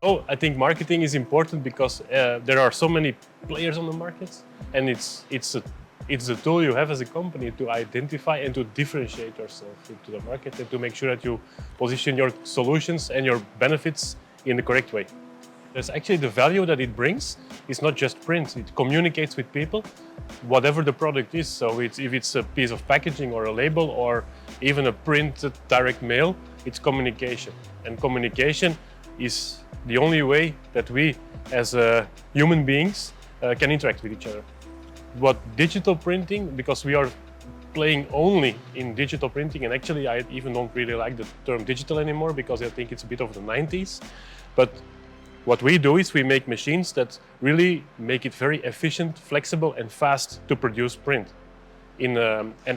Oh, I think marketing is important because there are so many players on the market, and it's the tool you have as a company to identify and to differentiate yourself into the market and to make sure that you position your solutions and your benefits in the correct way. There's actually the value that it brings is not just print, it communicates with people, whatever the product is. So if it's a piece of packaging or a label or even a printed direct mail, it's communication. And communication is the only way that we as human beings can interact with each other. What digital printing, because we are playing only in digital printing, and actually I even don't really like the term digital anymore because I think it's a bit of the 90s. But what we do is we make machines that really make it very efficient, flexible and fast to produce print and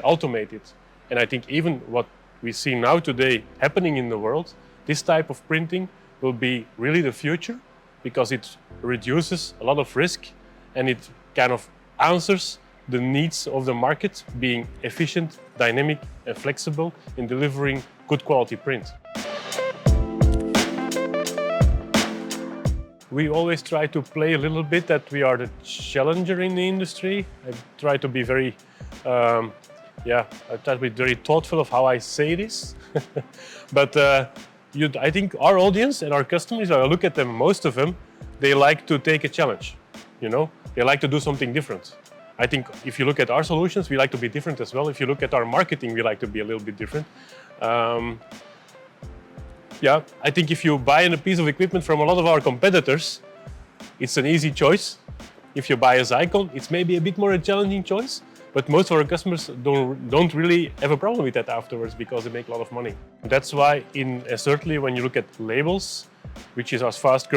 automate it. And I think even what we see now today happening in the world, this type of printing will be really the future because it reduces a lot of risk and it kind of answers the needs of the market, being efficient, dynamic and flexible in delivering good quality print. We always try to play a little bit that we are the challenger in the industry. I try to be very, I try to be very thoughtful of how I say this. But I think our audience and our customers, I look at them, most of them, they like to take a challenge. You know, they like to do something different. I think if you look at our solutions, we like to be different as well. If you look at our marketing, we like to be a little bit different. I think if you buy a piece of equipment from a lot of our competitors, it's an easy choice. If you buy a Xeikon, it's maybe a bit more a challenging choice, but most of our customers don't really have a problem with that afterwards because they make a lot of money. That's why, certainly when you look at labels, which is our fastest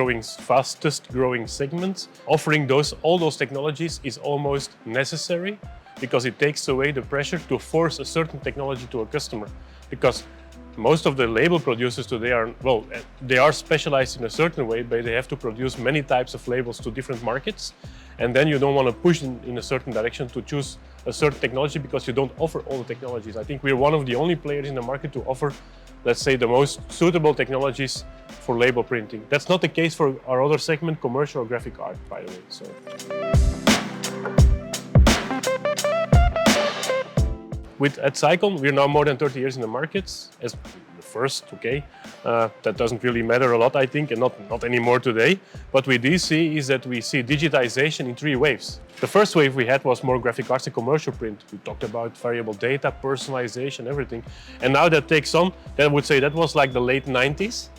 growing segment, offering all those technologies is almost necessary because it takes away the pressure to force a certain technology to a customer. Because most of the label producers today they are specialized in a certain way, but they have to produce many types of labels to different markets. And then you don't want to push in a certain direction to choose a certain technology because you don't offer all the technologies. I think we're one of the only players in the market to offer, let's say, the most suitable technologies for label printing. That's not the case for our other segment, commercial or graphic art, by the way. At Xeikon, we're now more than 30 years in the markets as the first, okay. That doesn't really matter a lot, I think, and not anymore today. What we do see is that we see digitization in 3 waves. The first wave we had was more graphic arts and commercial print. We talked about variable data, personalization, everything. And now that takes on, I would say that was like the late 90s.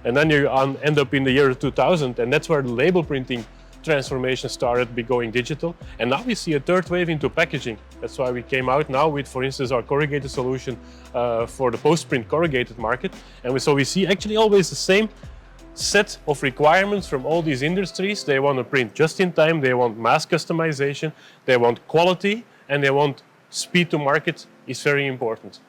And then you end up in the year 2000, and that's where the label printing transformation started going digital. And now we see a third wave into packaging. That's why we came out now with, for instance, our corrugated solution for the post-print corrugated market. And so we see actually always the same set of requirements from all these industries. They want to print just in time, they want mass customization, they want quality, and they want speed to market is very important.